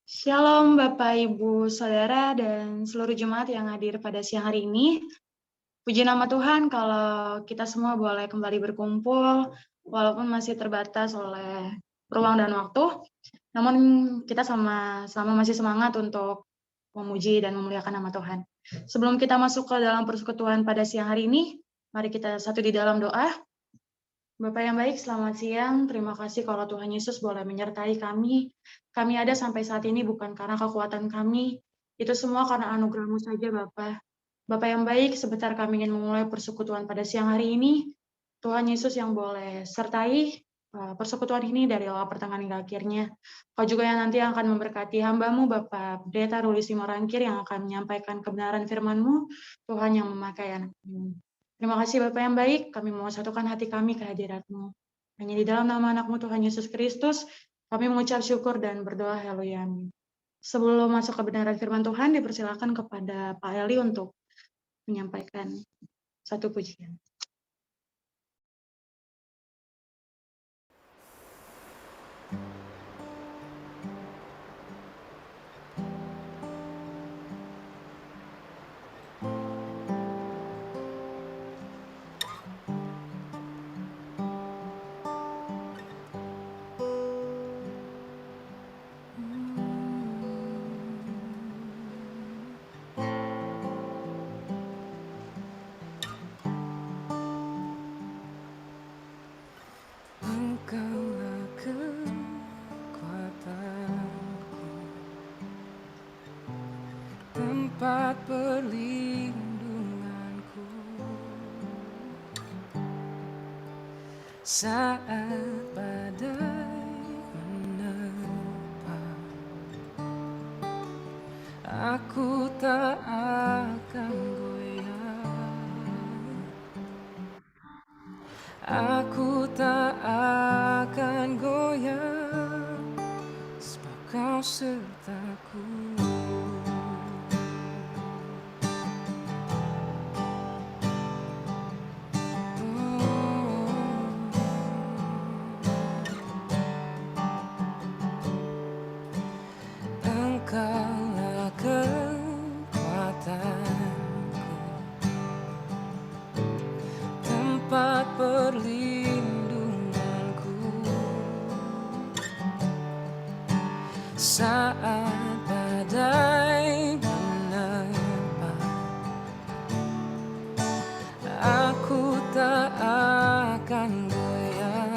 Shalom Bapak, Ibu, Saudara, dan seluruh jemaat yang hadir pada siang hari ini. Puji nama Tuhan kalau kita semua boleh kembali berkumpul, walaupun masih terbatas oleh ruang dan waktu, namun kita sama masih semangat untuk memuji dan memuliakan nama Tuhan. Sebelum kita masuk ke dalam persekutuan pada siang hari ini, mari kita satu di dalam doa. Bapak yang baik, selamat siang. Terima kasih kalau Tuhan Yesus boleh menyertai kami. Kami ada sampai saat ini bukan karena kekuatan kami, itu semua karena anugerah-Mu saja, Bapak. Bapak yang baik, sebentar kami ingin memulai persekutuan pada siang hari ini. Tuhan Yesus yang boleh sertai persekutuan ini dari awal pertengahan hingga akhirnya. Kau juga yang nanti akan memberkati hamba-Mu, Bapak Pendeta Ruli Simorangkir, yang akan menyampaikan kebenaran firman-Mu. Tuhan yang memakai anak-Mu. Terima kasih Bapak yang baik, kami mau satukan hati kami ke hadirat-Mu. Hanya di dalam nama anak-Mu Tuhan Yesus Kristus, kami mengucap syukur dan berdoa haleluya. Amin. Sebelum masuk ke kebenaran firman Tuhan, dipersilakan kepada Pak Eli untuk menyampaikan satu pujian. Engkaulah kekuatanku, tempat perlindunganku saat badai menerpa. Aku tak akan goyah, aku tak akan goyah, sebab Kau sertaku. Engkaulah kekuatanku, tempat perlindunganku saat badai menerpa. Aku tak akan goyah,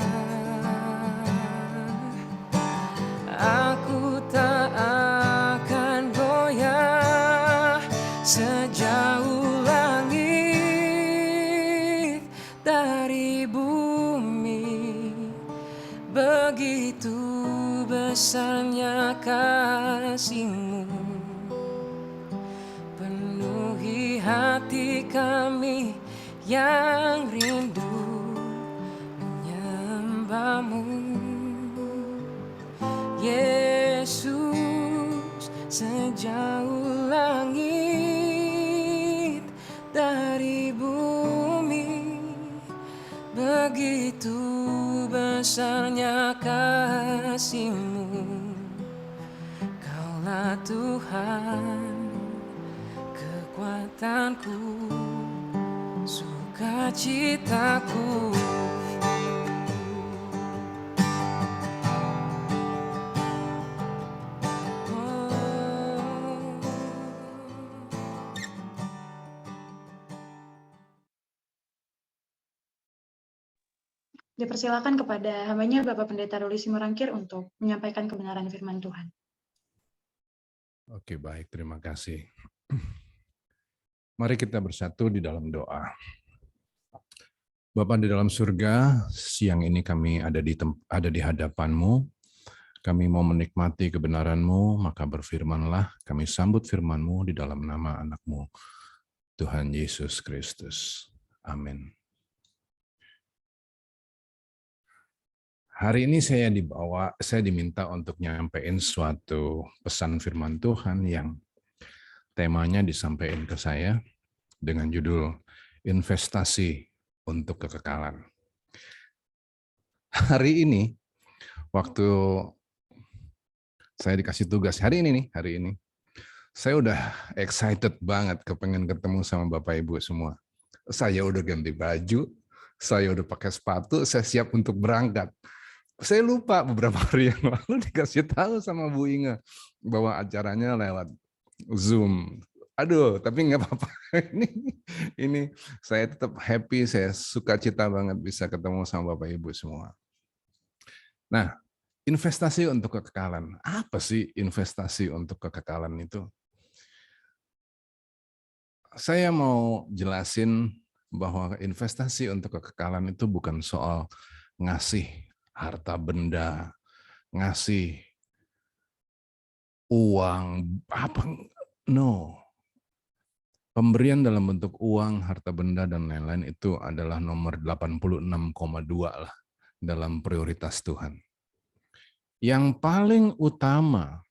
aku tak akan goyah, sejauh langit dari bumi, begitu besarnya kasih-Mu, penuhi hati kami yang rindu menyembah-Mu. Yesus, sejauh langit dari bumi, begitu besarnya kasih-Mu. Kaulah Tuhan, kekuatanku, sukacitaku. Dipersilakan kepada hambanya Bapak Pendeta Ruli Simorangkir untuk menyampaikan kebenaran firman Tuhan. Oke, baik, terima kasih. Mari kita bersatu di dalam doa. Bapa di dalam surga, siang ini kami ada di hadapan-Mu. Kami mau menikmati kebenaran-Mu, maka berfirmanlah, kami sambut firman-Mu di dalam nama anak-Mu, Tuhan Yesus Kristus. Amin. Hari ini saya diminta untuk nyampein suatu pesan firman Tuhan yang temanya disampaikan ke saya dengan judul investasi untuk kekekalan. Hari ini, waktu Saya dikasih tugas hari ini. Saya udah excited banget kepengen ketemu sama Bapak Ibu semua. Saya udah ganti baju, saya udah pakai sepatu, saya siap untuk berangkat. Saya lupa beberapa hari yang lalu dikasih tahu sama Bu Inga bahwa acaranya lewat Zoom. Aduh, tapi nggak apa-apa. Ini saya tetap happy, saya sukacita banget bisa ketemu sama Bapak Ibu semua. Nah, investasi untuk kekekalan. Apa sih investasi untuk kekekalan itu? Saya mau jelasin bahwa investasi untuk kekekalan itu bukan soal ngasih harta benda, ngasih uang, apa, no. Pemberian dalam bentuk uang, harta benda, dan lain-lain itu adalah nomor 86,2 lah dalam prioritas Tuhan. Yang paling utama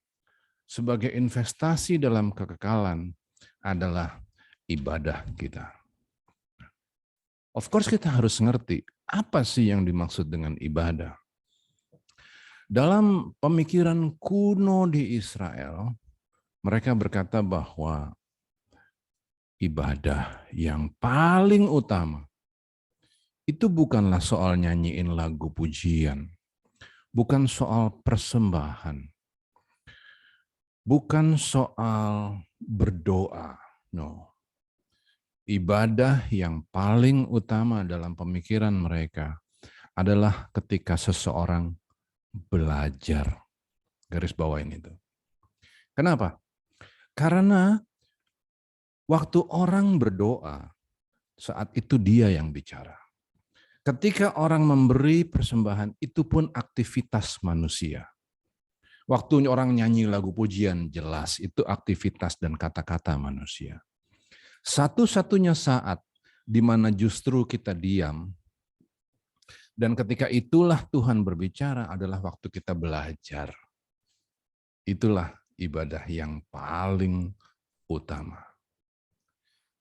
sebagai investasi dalam kekekalan adalah ibadah kita. Of course kita harus ngerti apa sih yang dimaksud dengan ibadah. Dalam pemikiran kuno di Israel, mereka berkata bahwa ibadah yang paling utama itu bukanlah soal nyanyiin lagu pujian, bukan soal persembahan, bukan soal berdoa, no. Ibadah yang paling utama dalam pemikiran mereka adalah ketika seseorang belajar. Garis bawain itu. Kenapa? Karena waktu orang berdoa, saat itu dia yang bicara. Ketika orang memberi persembahan, itu pun aktivitas manusia. Waktu orang nyanyi lagu pujian, jelas itu aktivitas dan kata-kata manusia. Satu-satunya saat di mana justru kita diam, dan ketika itulah Tuhan berbicara adalah waktu kita belajar. Itulah ibadah yang paling utama.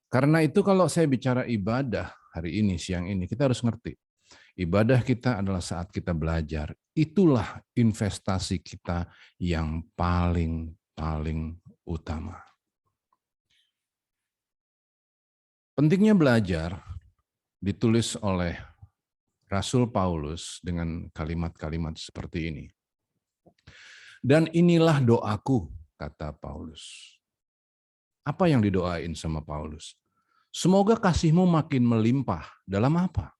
Karena itu kalau saya bicara ibadah hari ini, siang ini, kita harus ngerti. Ibadah kita adalah saat kita belajar. Itulah investasi kita yang paling utama. Pentingnya belajar ditulis oleh Rasul Paulus dengan kalimat-kalimat seperti ini. Dan inilah doaku, kata Paulus. Apa yang didoain sama Paulus? Semoga kasihmu makin melimpah. Dalam apa?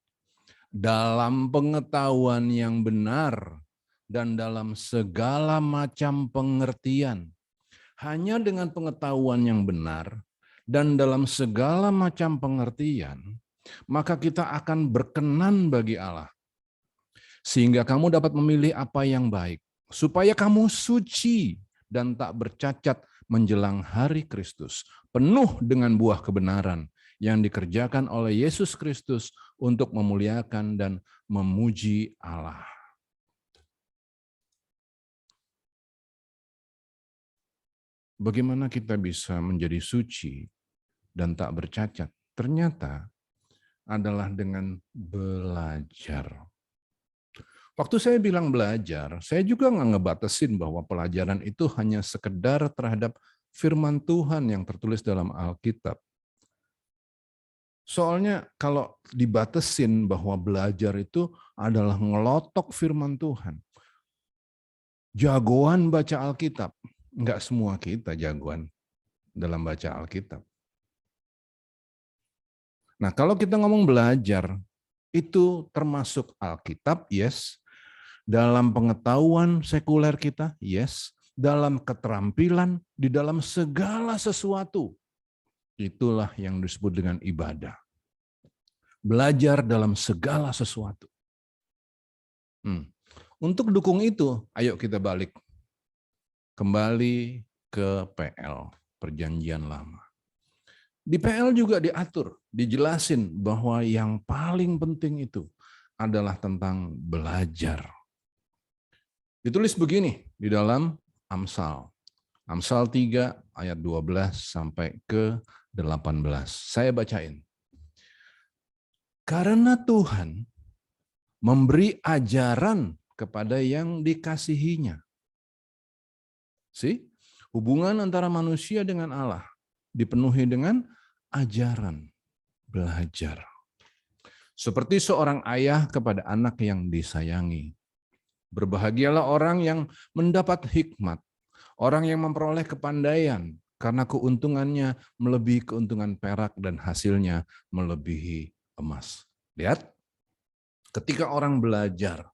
Dalam pengetahuan yang benar dan dalam segala macam pengertian. Hanya dengan pengetahuan yang benar dan dalam segala macam pengertian, maka kita akan berkenan bagi Allah. Sehingga kamu dapat memilih apa yang baik, supaya kamu suci dan tak bercacat menjelang hari Kristus, penuh dengan buah kebenaran yang dikerjakan oleh Yesus Kristus untuk memuliakan dan memuji Allah. Bagaimana kita bisa menjadi suci dan tak bercacat? Ternyata adalah dengan belajar. Waktu saya bilang belajar, saya juga nggak ngebatasin bahwa pelajaran itu hanya sekedar terhadap firman Tuhan yang tertulis dalam Alkitab. Soalnya kalau dibatasin bahwa belajar itu adalah ngelotok firman Tuhan. Jagoan baca Alkitab. Nggak semua kita jagoan dalam baca Alkitab. Nah, kalau kita ngomong belajar, itu termasuk Alkitab, yes. Dalam pengetahuan sekuler kita, yes. Dalam keterampilan, di dalam segala sesuatu. Itulah yang disebut dengan ibadah. Belajar dalam segala sesuatu. Untuk dukung itu, ayo kita balik. Kembali ke PL, Perjanjian Lama. Di PL juga diatur, dijelasin bahwa yang paling penting itu adalah tentang belajar. Ditulis begini di dalam Amsal. Amsal 3 ayat 12 sampai ke 18. Saya bacain. Karena Tuhan memberi ajaran kepada yang dikasihinya. See? Hubungan antara manusia dengan Allah dipenuhi dengan ajaran, belajar. Seperti seorang ayah kepada anak yang disayangi. Berbahagialah orang yang mendapat hikmat, orang yang memperoleh kepandaian, karena keuntungannya melebihi keuntungan perak dan hasilnya melebihi emas. Lihat, ketika orang belajar,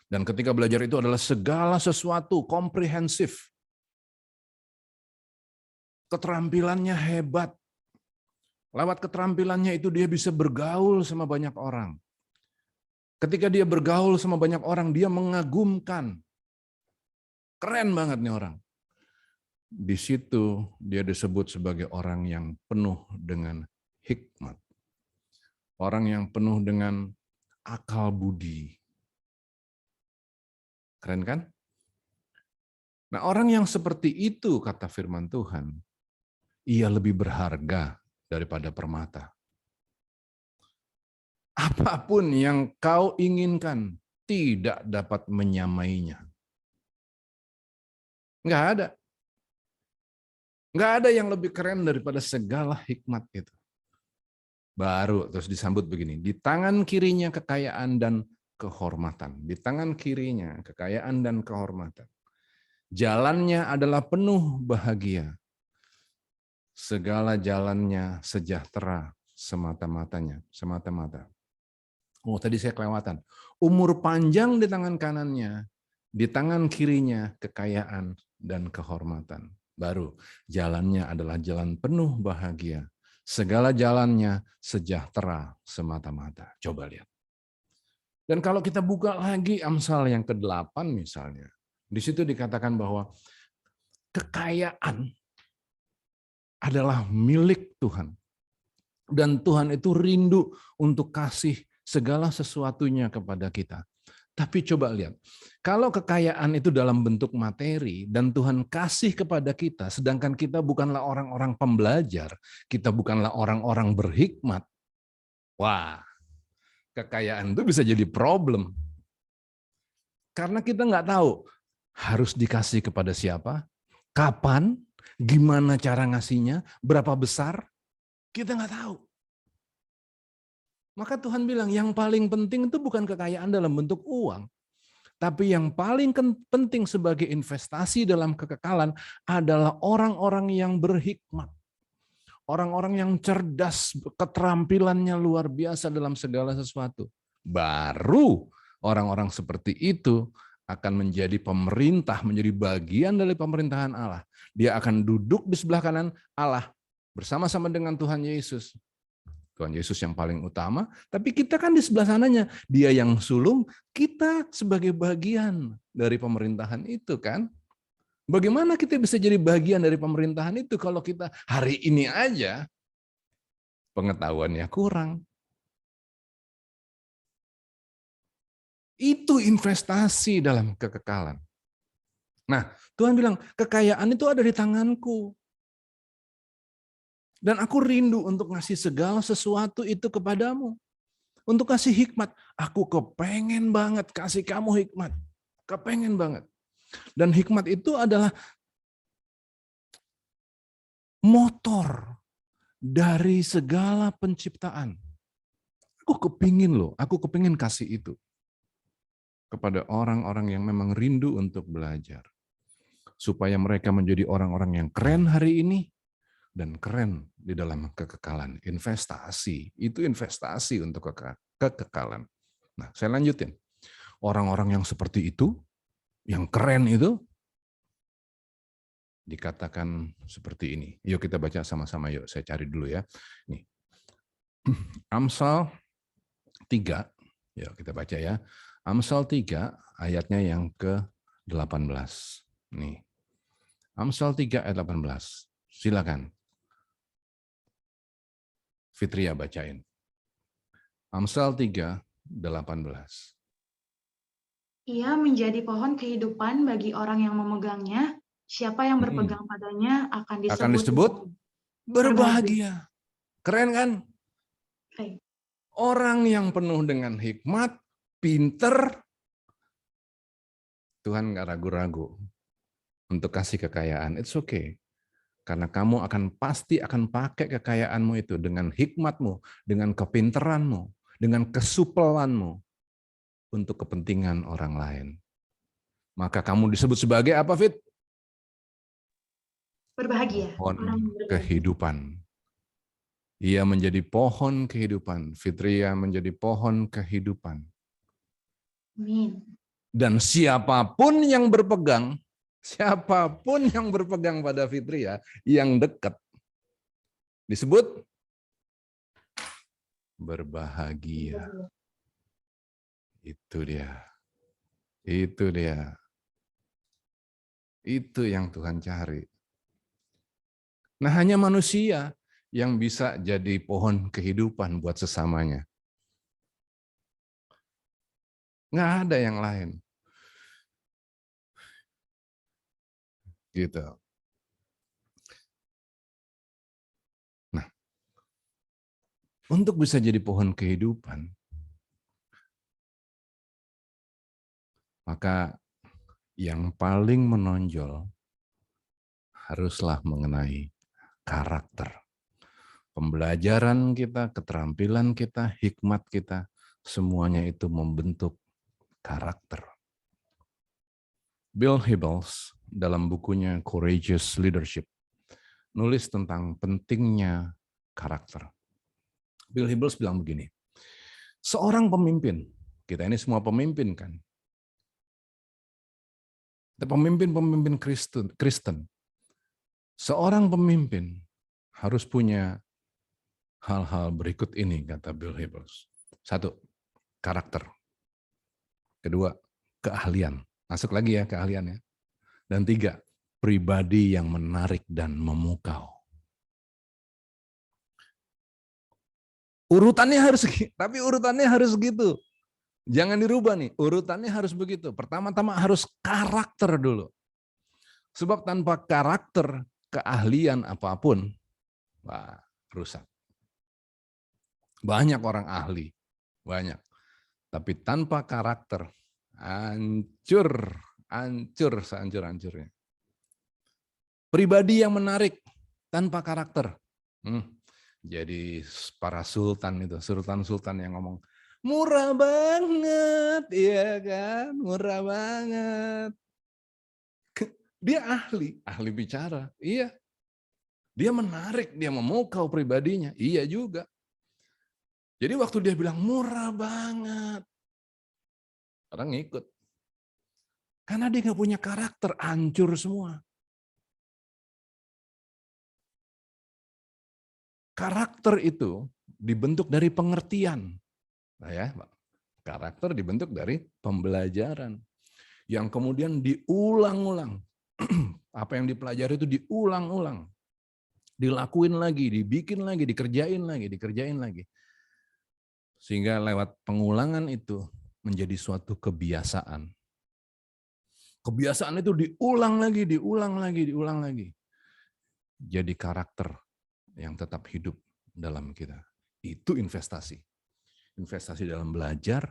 dan ketika belajar itu adalah segala sesuatu komprehensif, keterampilannya hebat. Lewat keterampilannya itu dia bisa bergaul sama banyak orang. Ketika dia bergaul sama banyak orang, dia mengagumkan. Keren banget nih orang. Di situ dia disebut sebagai orang yang penuh dengan hikmat. Orang yang penuh dengan akal budi. Keren kan? Nah, orang yang seperti itu, kata firman Tuhan, ia lebih berharga daripada permata. Apapun yang kau inginkan tidak dapat menyamainya. Enggak ada. Enggak ada yang lebih keren daripada segala hikmat itu. Baru terus disambut begini, di tangan kirinya kekayaan dan kehormatan. Di tangan kirinya kekayaan dan kehormatan. Jalannya adalah penuh bahagia. Segala jalannya sejahtera semata-mata. Oh, tadi saya kelewatan. Umur panjang di tangan kanannya, di tangan kirinya kekayaan dan kehormatan. Baru jalannya adalah jalan penuh bahagia. Segala jalannya sejahtera semata-mata. Coba lihat. Dan kalau kita buka lagi Amsal yang ke-8 misalnya, di situ dikatakan bahwa kekayaan adalah milik Tuhan. Dan Tuhan itu rindu untuk kasih segala sesuatunya kepada kita. Tapi coba lihat, kalau kekayaan itu dalam bentuk materi dan Tuhan kasih kepada kita, sedangkan kita bukanlah orang-orang pembelajar, kita bukanlah orang-orang berhikmat, wah, kekayaan itu bisa jadi problem. Karena kita nggak tahu harus dikasih kepada siapa, kapan, gimana cara ngasihnya, berapa besar, kita nggak tahu. Maka Tuhan bilang yang paling penting itu bukan kekayaan dalam bentuk uang, tapi yang paling penting sebagai investasi dalam kekekalan adalah orang-orang yang berhikmat. Orang-orang yang cerdas, keterampilannya luar biasa dalam segala sesuatu. Baru orang-orang seperti itu akan menjadi pemerintah, menjadi bagian dari pemerintahan Allah. Dia akan duduk di sebelah kanan Allah bersama-sama dengan Tuhan Yesus. Tuhan Yesus yang paling utama, tapi kita kan di sebelah sananya. Dia yang sulung, kita sebagai bagian dari pemerintahan itu kan. Bagaimana kita bisa jadi bagian dari pemerintahan itu kalau kita hari ini aja pengetahuannya kurang. Itu investasi dalam kekekalan. Nah, Tuhan bilang, kekayaan itu ada di tanganku. Dan aku rindu untuk ngasih segala sesuatu itu kepadamu. Untuk kasih hikmat. Aku kepengen banget kasih kamu hikmat. Kepengen banget. Dan hikmat itu adalah motor dari segala penciptaan. Aku kepingin kasih itu kepada orang-orang yang memang rindu untuk belajar. Supaya mereka menjadi orang-orang yang keren hari ini dan keren di dalam kekekalan. Investasi, itu investasi untuk kekekalan. Nah, saya lanjutin. Orang-orang yang seperti itu, yang keren itu, dikatakan seperti ini. Yuk kita baca sama-sama yuk, saya cari dulu ya. Nih. Amsal 3, yuk kita baca ya. Amsal 3 ayatnya yang ke-18. Nih. Amsal 3 ayat 18. Silakan. Fitria bacain. Amsal 3, 18. Ia menjadi pohon kehidupan bagi orang yang memegangnya. Siapa yang berpegang padanya akan disebut berbahagia. Keren kan? Keren. Orang yang penuh dengan hikmat, pinter, Tuhan nggak ragu-ragu. untuk kasih kekayaan. It's okay. Karena kamu pasti akan pakai kekayaanmu itu dengan hikmatmu, dengan kepinteranmu, dengan kesupelanmu untuk kepentingan orang lain. Maka kamu disebut sebagai apa, Fit? Berbahagia. Pohon kehidupan. Ia menjadi pohon kehidupan. Fitria menjadi pohon kehidupan. Amin. Dan siapapun yang berpegang pada Fitria yang dekat disebut berbahagia. Itu dia. Itu yang Tuhan cari. Nah, hanya manusia yang bisa jadi pohon kehidupan buat sesamanya. Nggak ada yang lain. Gitu. Nah, untuk bisa jadi pohon kehidupan, maka yang paling menonjol haruslah mengenai karakter. Pembelajaran kita, keterampilan kita, hikmat kita, semuanya itu membentuk karakter. Bill Hybels dalam bukunya Courageous Leadership nulis tentang pentingnya karakter. Bill Hybels bilang begini, seorang pemimpin, kita ini semua pemimpin kan, pemimpin Kristen, seorang pemimpin harus punya hal-hal berikut ini, kata Bill Hybels. 1, karakter. 2, keahlian. Masuk lagi ya keahliannya. Dan 3, pribadi yang menarik dan memukau. Urutannya harus gitu. Jangan dirubah nih, urutannya harus begitu. Pertama-tama harus karakter dulu. Sebab tanpa karakter, keahlian apapun, wah, rusak. Banyak orang ahli, banyak. Tapi tanpa karakter, hancur sehancur-hancurnya. Pribadi yang menarik tanpa karakter. Jadi para sultan yang ngomong, murah banget, iya kan, murah banget. Dia ahli bicara, iya. Dia menarik, dia memukau pribadinya, iya juga. Jadi waktu dia bilang murah banget, orang ngikut. Karena dia nggak punya karakter, hancur semua. Karakter itu dibentuk dari pengertian. Nah ya, karakter dibentuk dari pembelajaran. Yang kemudian diulang-ulang. Apa yang dipelajari itu diulang-ulang. Dilakuin lagi, dibikin lagi, dikerjain lagi. Sehingga lewat pengulangan itu menjadi suatu kebiasaan. Kebiasaan itu diulang lagi. Jadi karakter yang tetap hidup dalam kita. Itu investasi. Investasi dalam belajar,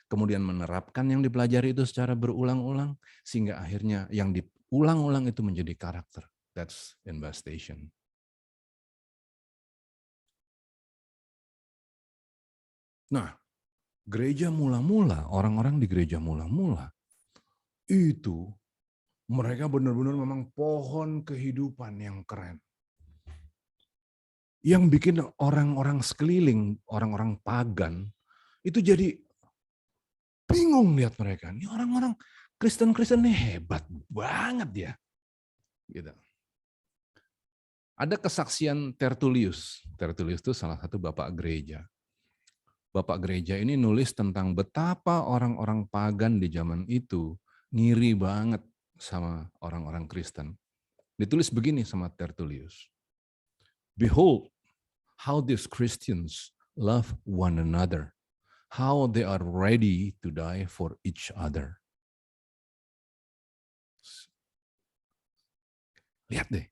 kemudian menerapkan yang dipelajari itu secara berulang-ulang, sehingga akhirnya yang diulang-ulang itu menjadi karakter. That's investation. Nah, gereja mula-mula, orang-orang di gereja mula-mula, itu mereka benar-benar memang pohon kehidupan yang keren. Yang bikin orang-orang sekeliling, orang-orang pagan, itu jadi bingung lihat mereka. Ini orang-orang Kristen-Kristen ini hebat banget ya. Gitu. Ada kesaksian Tertullius. Tertullius itu salah satu bapak gereja. Bapak gereja ini nulis tentang betapa orang-orang pagan di zaman itu ngiri banget sama orang-orang Kristen. Ditulis begini sama Tertullius. Behold, how these Christians love one another, how they are ready to die for each other. Lihat deh,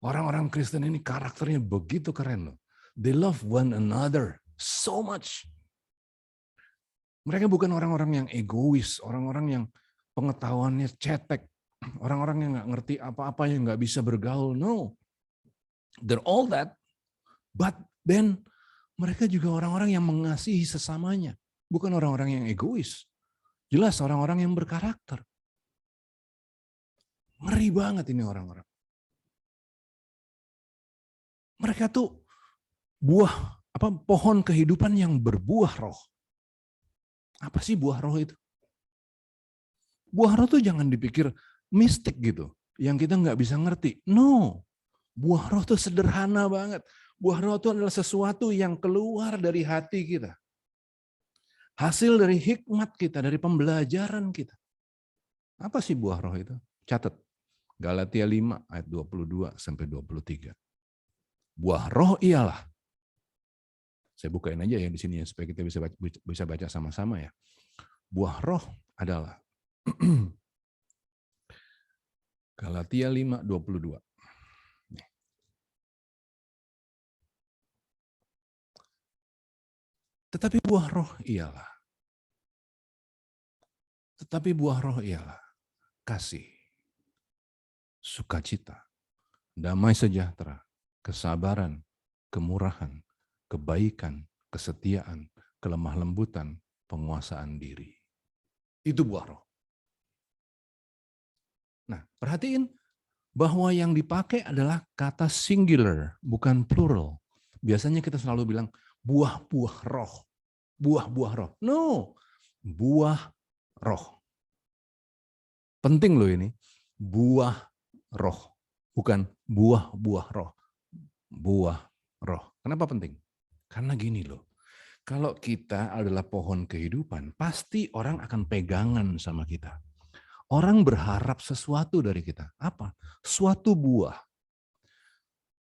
orang-orang Kristen ini karakternya begitu keren loh. They love one another so much. Mereka bukan orang-orang yang egois, orang-orang yang pengetahuannya cetek. Orang-orang yang nggak ngerti apa-apa, yang nggak bisa bergaul. No, they're all that. But then mereka juga orang-orang yang mengasihi sesamanya. Bukan orang-orang yang egois. Jelas orang-orang yang berkarakter. Ngeri banget ini orang-orang. Mereka tuh pohon kehidupan yang berbuah roh. Apa sih buah roh itu? Buah roh tuh jangan dipikir mistik gitu, yang kita nggak bisa ngerti. No, buah roh tuh sederhana banget. Buah roh itu adalah sesuatu yang keluar dari hati kita. Hasil dari hikmat kita, dari pembelajaran kita. Apa sih buah roh itu? Catat. Galatia 5 ayat 22 sampai 23. Buah roh ialah. Saya bukain aja ya di sini ya supaya kita bisa baca sama-sama ya. Buah roh adalah Galatia 5:22. Tetapi buah roh ialah kasih, sukacita, damai sejahtera, kesabaran, kemurahan, kebaikan, kesetiaan, kelemah lembutan, penguasaan diri. Itu buah roh. Nah, perhatiin bahwa yang dipakai adalah kata singular, bukan plural. Biasanya kita selalu bilang buah-buah roh. Buah-buah roh. No, buah roh. Penting loh ini. Buah roh. Bukan buah-buah roh. Buah roh. Kenapa penting? Karena gini loh. Kalau kita adalah pohon kehidupan, pasti orang akan pegangan sama kita. Orang berharap sesuatu dari kita. Apa? Suatu buah.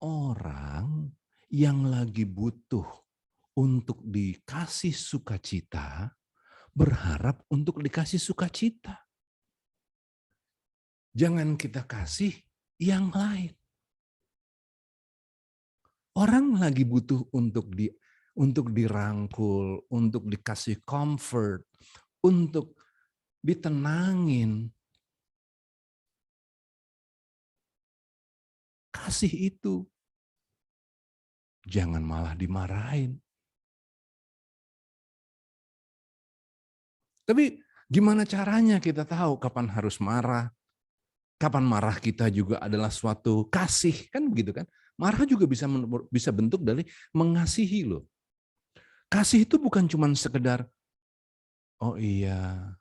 Orang yang lagi butuh untuk dikasih sukacita, berharap untuk dikasih sukacita. Jangan kita kasih yang lain. Orang lagi butuh untuk dirangkul, untuk dikasih comfort, untuk ditenangin. Kasih itu. Jangan malah dimarahin. Tapi gimana caranya kita tahu kapan harus marah? Kapan marah kita juga adalah suatu kasih, kan begitu kan? Marah juga bisa bentuk dari mengasihi loh. Kasih itu bukan cuma sekedar oh iya,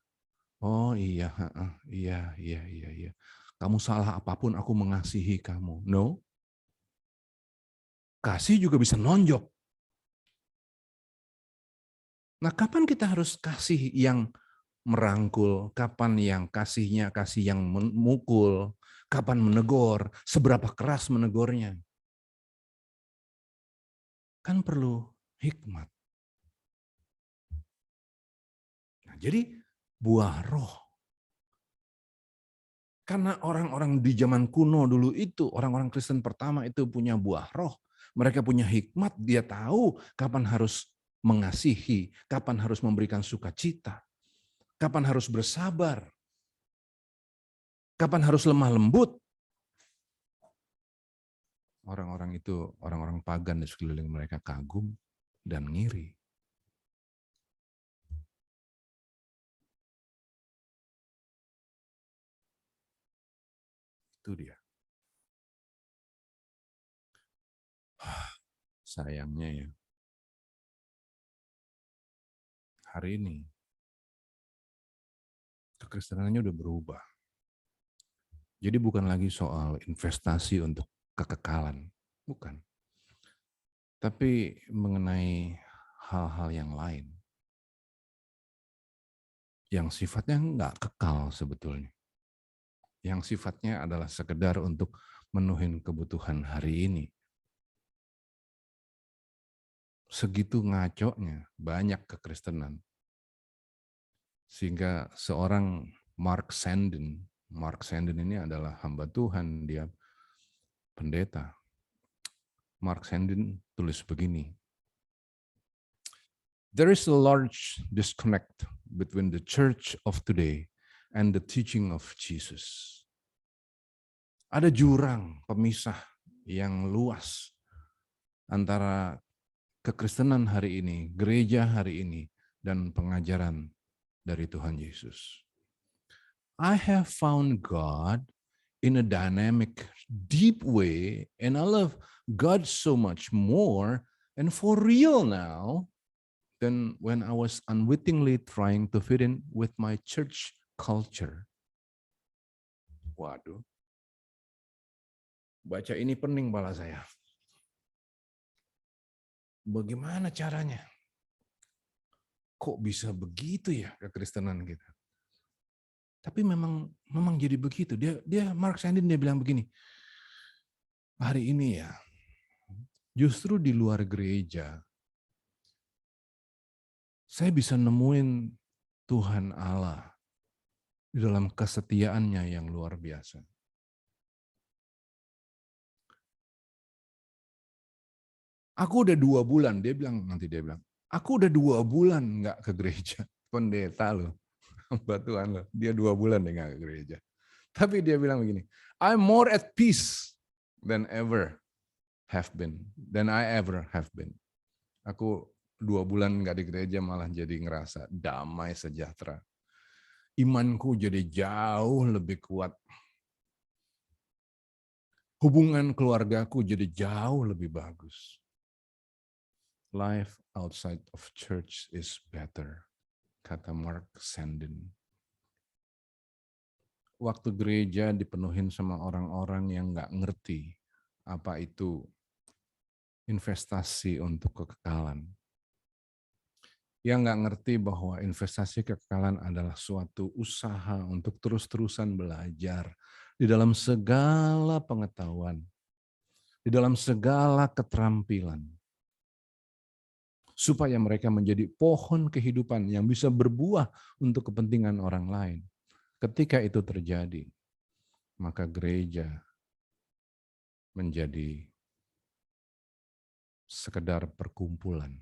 iya. Kamu salah apapun aku mengasihi kamu. No. Kasih juga bisa nonjok. Nah, kapan kita harus kasih yang merangkul, kapan yang kasih yang memukul, kapan menegur, seberapa keras menegurnya. Kan perlu hikmat. Nah, jadi buah roh. Karena orang-orang di zaman kuno dulu itu, orang-orang Kristen pertama itu punya buah roh. Mereka punya hikmat, dia tahu kapan harus mengasihi, kapan harus memberikan sukacita, kapan harus bersabar, kapan harus lemah lembut. Orang-orang itu, orang-orang pagan di sekeliling mereka kagum dan ngiri. Itu dia. Sayangnya ya, hari ini kekristenannya udah berubah. Jadi bukan lagi soal investasi untuk kekekalan, bukan. Tapi mengenai hal-hal yang lain. Yang sifatnya nggak kekal sebetulnya. Yang sifatnya adalah sekedar untuk menuhin kebutuhan hari ini. Segitu ngaconya banyak kekristenan. Sehingga seorang Mark Sandin ini adalah hamba Tuhan, dia pendeta. Mark Sandin tulis begini. There is a large disconnect between the church of today and the teaching of Jesus. Ada jurang pemisah yang luas antara kekristenan hari ini, gereja hari ini, dan pengajaran dari Tuhan Yesus. I have found God in a dynamic, deep way, and I love God so much more and for real now than when I was unwittingly trying to fit in with my church culture. Waduh. Baca ini pening kepala saya. Bagaimana caranya? Kok bisa begitu ya kekristenan kita? Tapi memang jadi begitu. Dia Mark Sandin dia bilang begini. Hari ini ya, justru di luar gereja saya bisa nemuin Tuhan Allah di dalam kesetiaannya yang luar biasa. Aku udah 2 bulan, dia bilang, aku udah 2 bulan nggak ke gereja. Pendeta loh, hamba Tuhan loh. Dia 2 bulan dia nggak ke gereja. Tapi dia bilang begini, I'm more at peace than I ever have been. Aku 2 bulan nggak di gereja malah jadi ngerasa damai sejahtera. Imanku jadi jauh lebih kuat. Hubungan keluargaku jadi jauh lebih bagus. Life outside of church is better, kata Mark Sandin. Waktu gereja dipenuhin sama orang-orang yang nggak ngerti apa itu investasi untuk kekekalan. Yang nggak ngerti bahwa investasi kekekalan adalah suatu usaha untuk terus-terusan belajar di dalam segala pengetahuan, di dalam segala keterampilan, supaya mereka menjadi pohon kehidupan yang bisa berbuah untuk kepentingan orang lain. Ketika itu terjadi, maka gereja menjadi sekedar perkumpulan.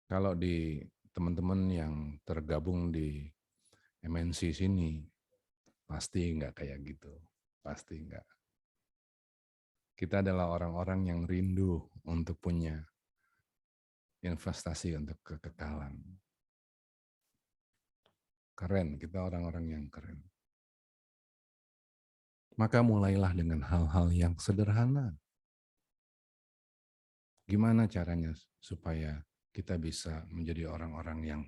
Kalau di teman-teman yang tergabung di MNC sini, pasti enggak kayak gitu. Pasti enggak. Kita adalah orang-orang yang rindu untuk punya investasi untuk kekekalan. Keren, kita orang-orang yang keren. Maka mulailah dengan hal-hal yang sederhana. Gimana caranya supaya kita bisa menjadi orang-orang yang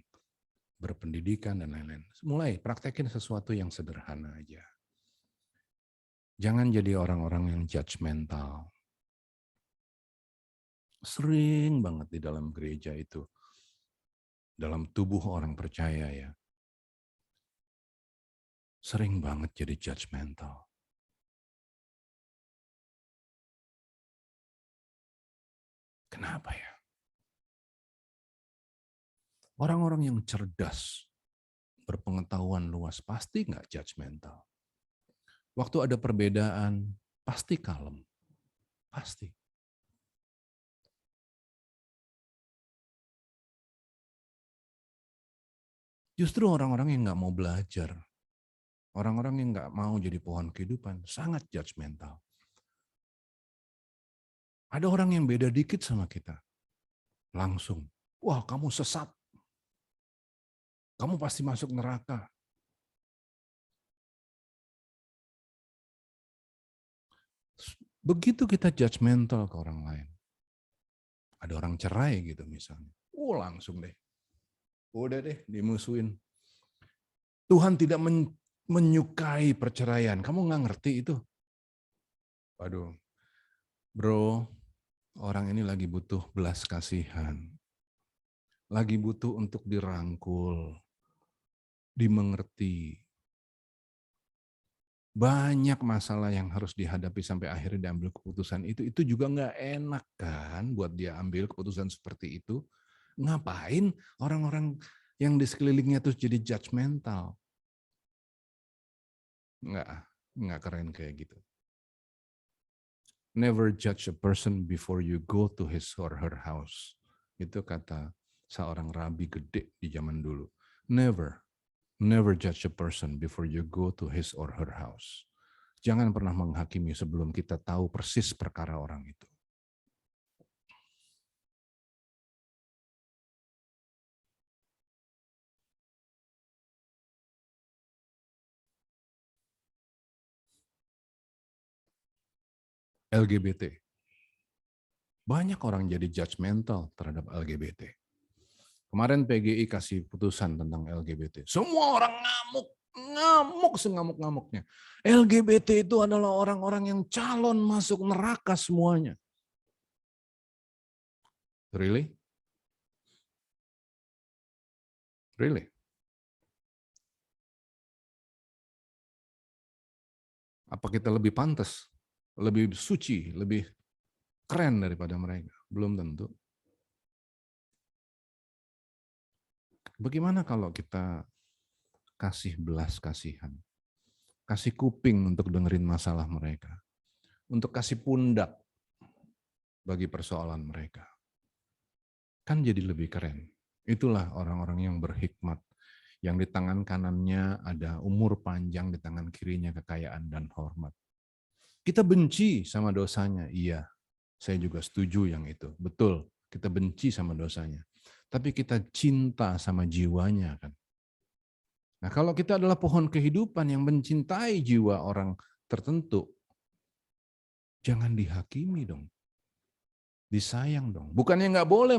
berpendidikan dan lain-lain. Mulai praktekin sesuatu yang sederhana aja. Jangan jadi orang-orang yang judgmental. Sering banget di dalam gereja itu, dalam tubuh orang percaya ya, sering banget jadi judgmental. Kenapa ya? Orang-orang yang cerdas, berpengetahuan luas, pasti nggak judgmental. Waktu ada perbedaan, pasti kalem. Pasti. Justru orang-orang yang nggak mau belajar, orang-orang yang nggak mau jadi pohon kehidupan, sangat judgmental. Ada orang yang beda dikit sama kita, langsung, wah kamu sesat, kamu pasti masuk neraka. Begitu kita judgmental ke orang lain, ada orang cerai gitu misalnya, langsung deh. Udah deh, dimusuhin. Tuhan tidak menyukai perceraian. Kamu nggak ngerti itu? Waduh, bro, orang ini lagi butuh belas kasihan. Lagi butuh untuk dirangkul, dimengerti. Banyak masalah yang harus dihadapi sampai akhirnya diambil keputusan itu juga nggak enak kan buat dia ambil keputusan seperti itu. Ngapain orang-orang yang di sekelilingnya terus jadi judgmental? Nggak keren kayak gitu. Never judge a person before you go to his or her house. Itu kata seorang rabi gede di zaman dulu. Never. Never judge a person before you go to his or her house. Jangan pernah menghakimi sebelum kita tahu persis perkara orang itu. LGBT. Banyak orang jadi judgmental terhadap LGBT. Kemarin PGI kasih putusan tentang LGBT. Semua orang ngamuk sengamuk-ngamuknya. LGBT itu adalah orang-orang yang calon masuk neraka semuanya. Really? Really? Apa kita lebih pantas, lebih suci, lebih keren daripada mereka? Belum tentu. Bagaimana kalau kita kasih belas kasihan, kasih kuping untuk dengerin masalah mereka, untuk kasih pundak bagi persoalan mereka? Kan jadi lebih keren. Itulah orang-orang yang berhikmat, yang di tangan kanannya ada umur panjang, di tangan kirinya kekayaan dan hormat. Kita benci sama dosanya, iya, saya juga setuju yang itu. Betul, kita benci sama dosanya. Tapi kita cinta sama jiwanya kan. Nah, kalau kita adalah pohon kehidupan yang mencintai jiwa orang tertentu, jangan dihakimi dong. Disayang dong. Bukannya nggak boleh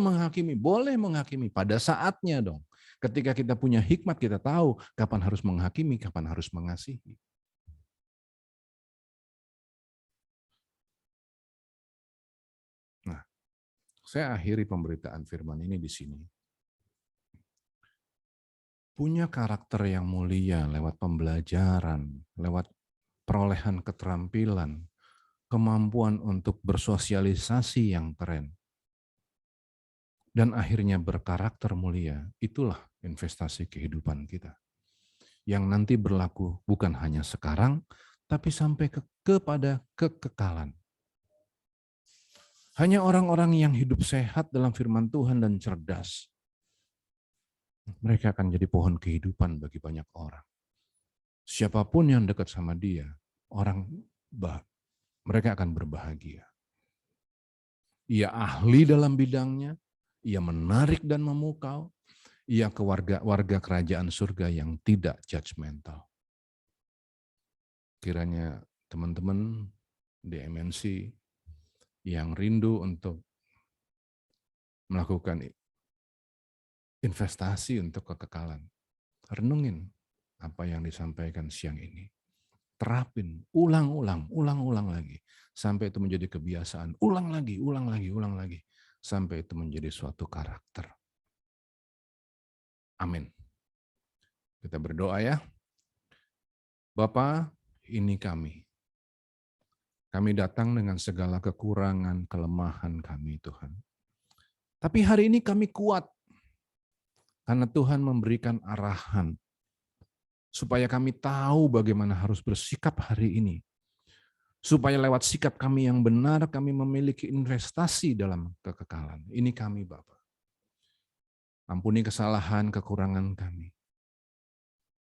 menghakimi pada saatnya dong. Ketika kita punya hikmat, kita tahu kapan harus menghakimi, kapan harus mengasihi. Nah, saya akhiri pemberitaan firman ini di sini. Punya karakter yang mulia lewat pembelajaran, lewat perolehan keterampilan, kemampuan untuk bersosialisasi yang keren, dan akhirnya berkarakter mulia, itulah investasi kehidupan kita. Yang nanti berlaku bukan hanya sekarang, tapi sampai kepada kekekalan. Hanya orang-orang yang hidup sehat dalam firman Tuhan dan cerdas, mereka akan jadi pohon kehidupan bagi banyak orang. Siapapun yang dekat sama dia, mereka akan berbahagia. Ia ahli dalam bidangnya, ia menarik dan memukau, ia warga kerajaan surga yang tidak judgmental. Kiranya teman-teman di MNC yang rindu untuk melakukan investasi untuk kekekalan, renungin apa yang disampaikan siang ini. Terapin, ulang-ulang lagi. Sampai itu menjadi kebiasaan. Ulang lagi. Sampai itu menjadi suatu karakter. Amin. Kita berdoa ya. Bapa, ini kami. Kami datang dengan segala kekurangan, kelemahan kami Tuhan. Tapi hari ini kami kuat. Karena Tuhan memberikan arahan. Supaya kami tahu bagaimana harus bersikap hari ini. Supaya lewat sikap kami yang benar, kami memiliki investasi dalam kekekalan. Ini kami, Bapa. Ampuni kesalahan, kekurangan kami.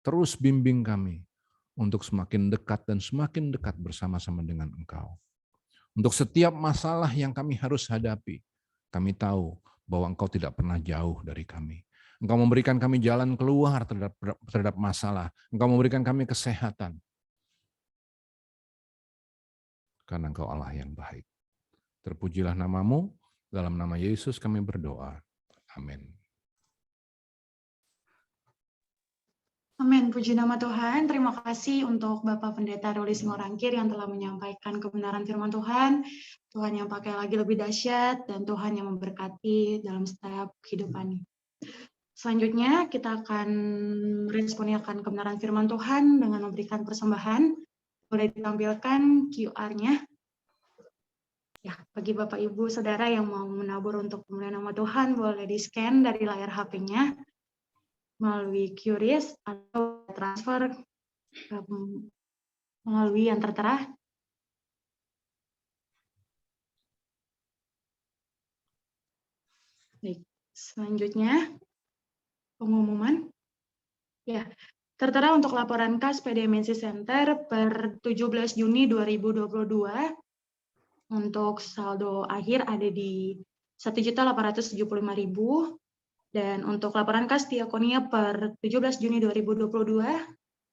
Terus bimbing kami untuk semakin dekat dan semakin dekat bersama-sama dengan Engkau. Untuk setiap masalah yang kami harus hadapi, kami tahu bahwa Engkau tidak pernah jauh dari kami. Engkau memberikan kami jalan keluar terhadap masalah. Engkau memberikan kami kesehatan. Karena Engkau Allah yang baik. Terpujilah nama-Mu, dalam nama Yesus kami berdoa. Amin. Amin, puji nama Tuhan. Terima kasih untuk Bapak Pendeta Ruli Simorangkir yang telah menyampaikan kebenaran firman Tuhan. Tuhan yang pakai lagi lebih dahsyat dan Tuhan yang memberkati dalam setiap kehidupan. Selanjutnya kita akan meresponiakan kebenaran firman Tuhan dengan memberikan persembahan. Boleh ditampilkan QR-nya. Ya, bagi Bapak Ibu Saudara yang mau menabur untuk kemuliaan nama Tuhan, boleh di-scan dari layar HP-nya melalui QRIS atau transfer melalui yang tertera. Baik, selanjutnya pengumuman. Ya, Tertera untuk laporan kas PDMNC Center per 17 Juni 2022, untuk saldo akhir ada di 1.875.000, dan untuk laporan kas Diakonia per 17 Juni 2022,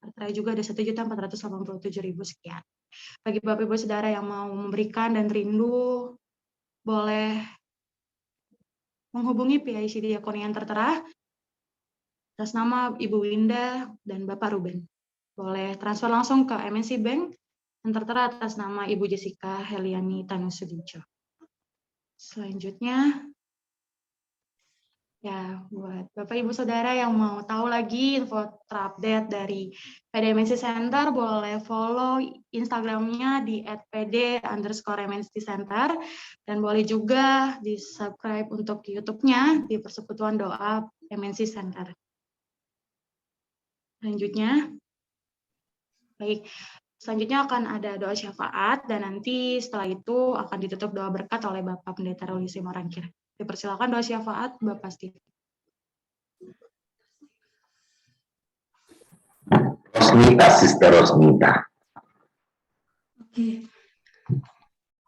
tertera juga ada 1.487.000 sekian. Bagi Bapak Ibu Saudara yang mau memberikan dan rindu, boleh menghubungi PIC Diakonia yang tertera atas nama Ibu Winda dan Bapak Ruben. Boleh transfer langsung ke MNC Bank yang tertera atas nama Ibu Jessica Heliani Tanusudinco. Selanjutnya, ya buat Bapak Ibu Saudara yang mau tahu lagi info terupdate dari PDMNC Center, boleh follow Instagramnya di @pd_MNC Center, dan boleh juga di subscribe untuk YouTube-nya di Persekutuan Doa MNC Center. Selanjutnya, baik, selanjutnya akan ada doa syafaat, dan nanti setelah itu akan ditutup doa berkat oleh Bapak Pendeta Ruli Simorangkir. Dipersilakan doa syafaat, Bapak Steve. Rosmita, Sister Rosmita. Oke.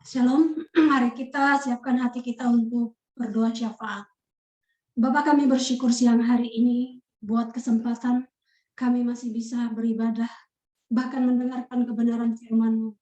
Shalom, mari kita siapkan hati kita untuk berdoa syafaat. Bapak, kami bersyukur siang hari ini buat kesempatan kami masih bisa beribadah, bahkan mendengarkan kebenaran firman-Mu.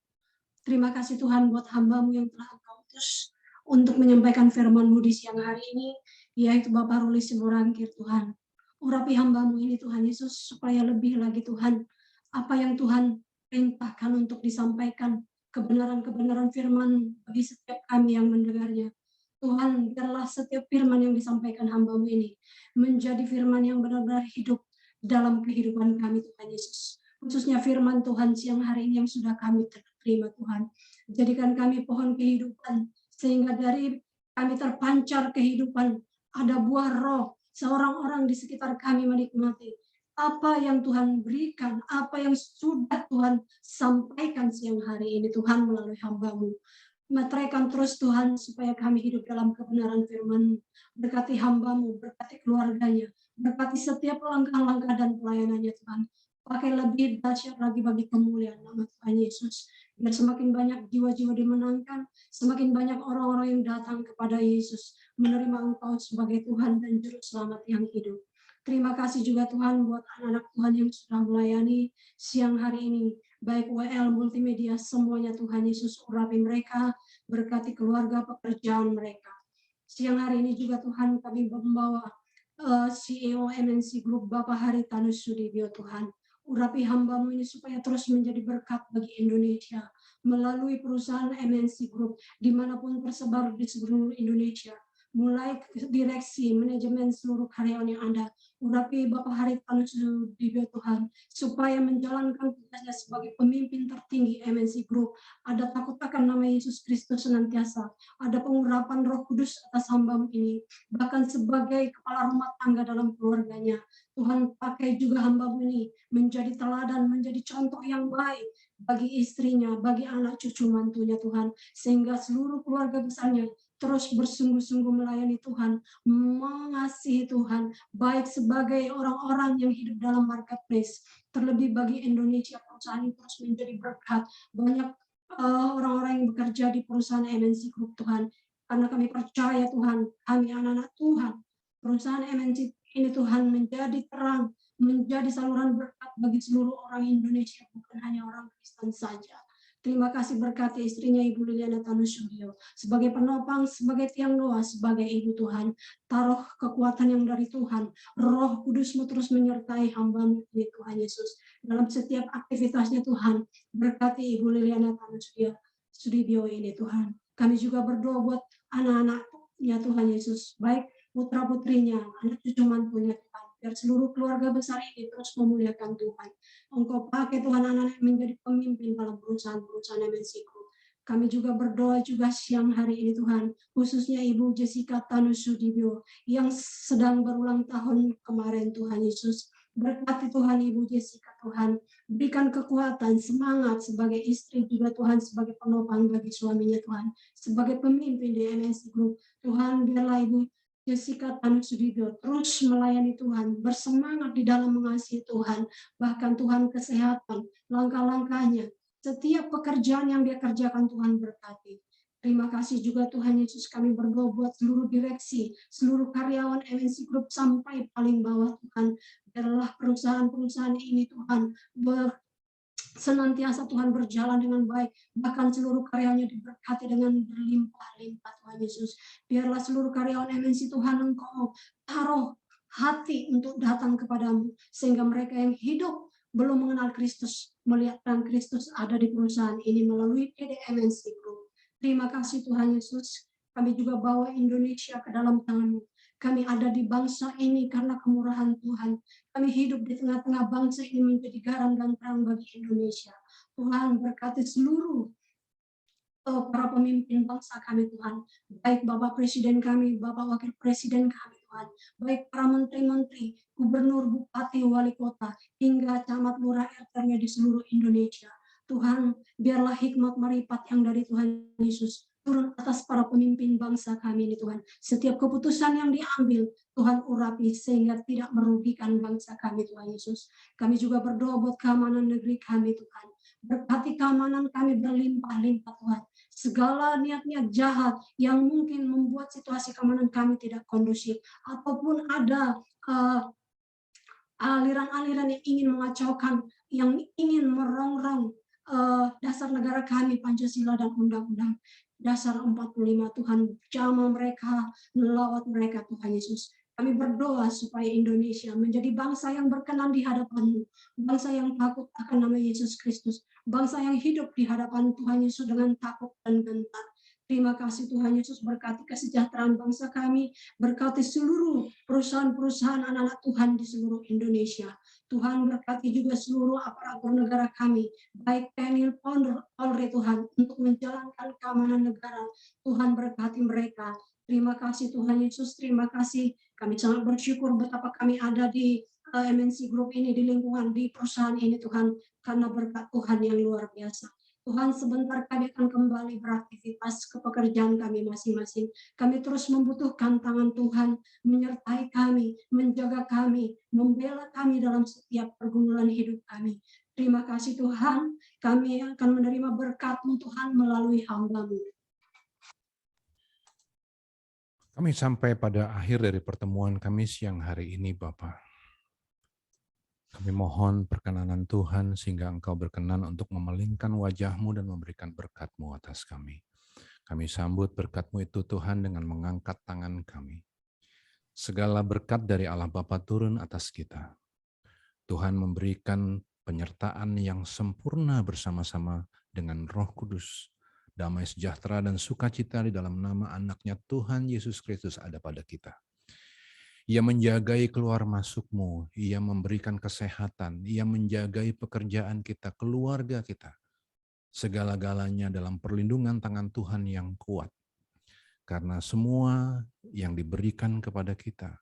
Terima kasih Tuhan buat hamba-Mu yang telah Engkau utus untuk menyampaikan firman-Mu di siang hari ini, yaitu Bapak Ruli Simorangkir Tuhan. Urapi hamba-Mu ini Tuhan Yesus, supaya lebih lagi Tuhan, apa yang Tuhan perintahkan untuk disampaikan, kebenaran-kebenaran firman bagi setiap kami yang mendengarnya. Tuhan, biarlah setiap firman yang disampaikan hamba-Mu ini menjadi firman yang benar-benar hidup dalam kehidupan kami Tuhan Yesus. Khususnya firman Tuhan siang hari ini yang sudah kami terima Tuhan. Jadikan kami pohon kehidupan, sehingga dari kami terpancar kehidupan, ada buah roh, seorang orang di sekitar kami menikmati apa yang Tuhan berikan, apa yang sudah Tuhan sampaikan siang hari ini Tuhan melalui hamba-Mu. Materaikan terus Tuhan supaya kami hidup dalam kebenaran firman-Mu. Berkati hamba-Mu, berkati keluarganya, berkati setiap langkah-langkah dan pelayanannya Tuhan. Pakai lebih dahsyat lagi bagi kemuliaan nama Tuhan Yesus. Biar semakin banyak jiwa-jiwa dimenangkan, semakin banyak orang-orang yang datang kepada Yesus, menerima Engkau sebagai Tuhan dan Juru Selamat yang hidup. Terima kasih juga Tuhan buat anak-anak Tuhan yang sudah melayani siang hari ini. Baik WL, multimedia, semuanya Tuhan Yesus urapi mereka, berkati keluarga, pekerjaan mereka. Siang hari ini juga Tuhan kami membawa CEO MNC Group Bapak Haritanu Sudibyo Tuhan. Urapi hamba-Mu ini supaya terus menjadi berkat bagi Indonesia melalui perusahaan MNC Group dimanapun tersebar di seluruh Indonesia. Mulai direksi, manajemen, seluruh karyawan yang ada. Urapi Bapak Haritanu Sudibyo Tuhan, supaya menjalankan tugasnya sebagai pemimpin tertinggi MNC Group. Ada takut akan nama Yesus Kristus senantiasa. Ada pengurapan Roh Kudus atas hamba-Mu ini. Bahkan sebagai kepala rumah tangga dalam keluarganya. Tuhan pakai juga hamba-Mu ini menjadi teladan, menjadi contoh yang baik bagi istrinya, bagi anak cucu mantunya Tuhan. Sehingga seluruh keluarga besarnya terus bersungguh-sungguh melayani Tuhan, mengasihi Tuhan, baik sebagai orang-orang yang hidup dalam marketplace, terlebih bagi Indonesia, perusahaan ini terus menjadi berkat. Banyak orang-orang yang bekerja di perusahaan MNC Group Tuhan, karena kami percaya Tuhan, kami anak-anak Tuhan, perusahaan MNC ini Tuhan menjadi terang, menjadi saluran berkat bagi seluruh orang Indonesia, bukan hanya orang Kristen saja. Terima kasih berkati istrinya Ibu Liliana Tanusudibyo sebagai penopang, sebagai tiang doa, sebagai ibu Tuhan. Taruh kekuatan yang dari Tuhan. Roh Kudus-Mu terus menyertai hamba-Mu ini Tuhan Yesus. Dalam setiap aktivitasnya Tuhan. Berkati Ibu Liliana Tanusudibyo ini Tuhan. Kami juga berdoa buat anak-anaknya Tuhan Yesus. Baik putra-putrinya, anak cucu mantunya Tuhan. Biar seluruh keluarga besar ini terus memuliakan Tuhan. Engkau pakai Tuhan anak-anak menjadi pemimpin dalam perusahaan-perusahaan MNC Group. Kami juga berdoa juga siang hari ini Tuhan, khususnya Ibu Jessica Tanusudibyo yang sedang berulang tahun kemarin Tuhan Yesus. Berkati Tuhan Ibu Jessica Tuhan, berikan kekuatan, semangat sebagai istri juga Tuhan, sebagai penopang bagi suaminya Tuhan, sebagai pemimpin di MNC Group. Tuhan biarlah Ibu Jessica Tanusudibyo terus melayani Tuhan, bersemangat di dalam mengasihi Tuhan, bahkan Tuhan kesehatan, langkah-langkahnya, setiap pekerjaan yang dia kerjakan Tuhan berkati. Terima kasih juga Tuhan Yesus, kami berdoa buat seluruh direksi, seluruh karyawan MNC Group sampai paling bawah Tuhan. Biarlah perusahaan-perusahaan ini Tuhan senantiasa Tuhan berjalan dengan baik, bahkan seluruh karyanya diberkati dengan berlimpah-limpah Tuhan Yesus. Biarlah seluruh karyawan MNC Tuhan Engkau taruh hati untuk datang kepadamu, sehingga mereka yang hidup belum mengenal Kristus, melihat peran Kristus ada di perusahaan ini melalui PDMNC Group. Terima kasih Tuhan Yesus, kami juga bawa Indonesia ke dalam tangan-Mu. Kami ada di bangsa ini karena kemurahan Tuhan. Kami hidup di tengah-tengah bangsa ini menjadi garam dan terang bagi Indonesia. Tuhan berkati seluruh para pemimpin bangsa kami Tuhan. Baik Bapak Presiden kami, Bapak Wakil Presiden kami Tuhan. Baik para menteri-menteri, gubernur, bupati, wali kota, hingga camat, lurah, RT-nya di seluruh Indonesia. Tuhan, biarlah hikmat marifat yang dari Tuhan Yesus turun atas para pemimpin bangsa kami ini Tuhan. Setiap keputusan yang diambil, Tuhan urapi sehingga tidak merugikan bangsa kami Tuhan Yesus. Kami juga berdoa buat keamanan negeri kami Tuhan. Berkati keamanan kami berlimpah-limpah Tuhan. Segala niat-niat jahat yang mungkin membuat situasi keamanan kami tidak kondusif, ataupun ada aliran-aliran yang ingin mengacaukan, yang ingin merongrong dasar negara kami, Pancasila dan Undang-Undang Dasar 45, Tuhan jamah mereka, melawat mereka Tuhan Yesus. Kami berdoa supaya Indonesia menjadi bangsa yang berkenan di hadapan-Mu, bangsa yang takut akan nama Yesus Kristus, bangsa yang hidup di hadapan Tuhan Yesus dengan takut dan gentar. Terima kasih Tuhan Yesus, berkati kesejahteraan bangsa kami, berkati seluruh perusahaan-perusahaan anak-anak Tuhan di seluruh Indonesia. Tuhan berkati juga seluruh aparatur negara kami, baik TNI, Polri Tuhan, untuk menjalankan keamanan negara. Tuhan berkati mereka. Terima kasih Tuhan Yesus, terima kasih. Kami sangat bersyukur betapa kami ada di MNC Group ini, di lingkungan, di perusahaan ini Tuhan, karena berkat Tuhan yang luar biasa. Tuhan, sebentar kami akan kembali beraktivitas ke pekerjaan kami masing-masing. Kami terus membutuhkan tangan Tuhan, menyertai kami, menjaga kami, membela kami dalam setiap pergumulan hidup kami. Terima kasih Tuhan, kami akan menerima berkat-Mu Tuhan melalui hamba-Mu. Kami sampai pada akhir dari pertemuan kami siang hari ini, Bapak. Kami mohon perkenanan Tuhan sehingga Engkau berkenan untuk memelingkan wajah-Mu dan memberikan berkat-Mu atas kami. Kami sambut berkat-Mu itu Tuhan dengan mengangkat tangan kami. Segala berkat dari Allah Bapa turun atas kita. Tuhan memberikan penyertaan yang sempurna bersama-sama dengan Roh Kudus. Damai sejahtera dan sukacita di dalam nama anak-Nya Tuhan Yesus Kristus ada pada kita. Ia menjagai keluar masuk-Mu, Ia memberikan kesehatan, Ia menjagai pekerjaan kita, keluarga kita. Segala-galanya dalam perlindungan tangan Tuhan yang kuat. Karena semua yang diberikan kepada kita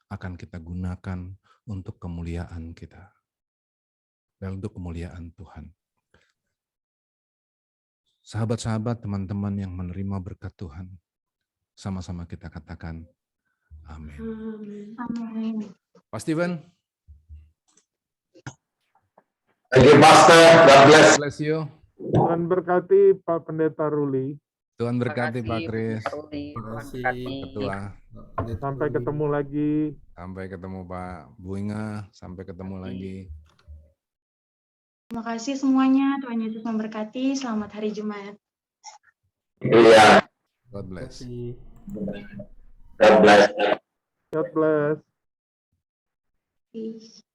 akan kita gunakan untuk kemuliaan kita. Dan untuk kemuliaan Tuhan. Sahabat-sahabat, teman-teman yang menerima berkat Tuhan, sama-sama kita katakan, amin. Amin. Pak Steven. Thank you, Pastor. God bless. Bless you. Tuhan berkati Pak Pendeta Ruli. Tuhan berkati Pak Kris. Terima kasih Ketua. Sampai ketemu lagi. Sampai ketemu Pak Bu Inga. Sampai ketemu lagi. Terima kasih semuanya. Tuhan Yesus memberkati. Selamat hari Jumat. Iya. God bless. God bless. God bless. Peace.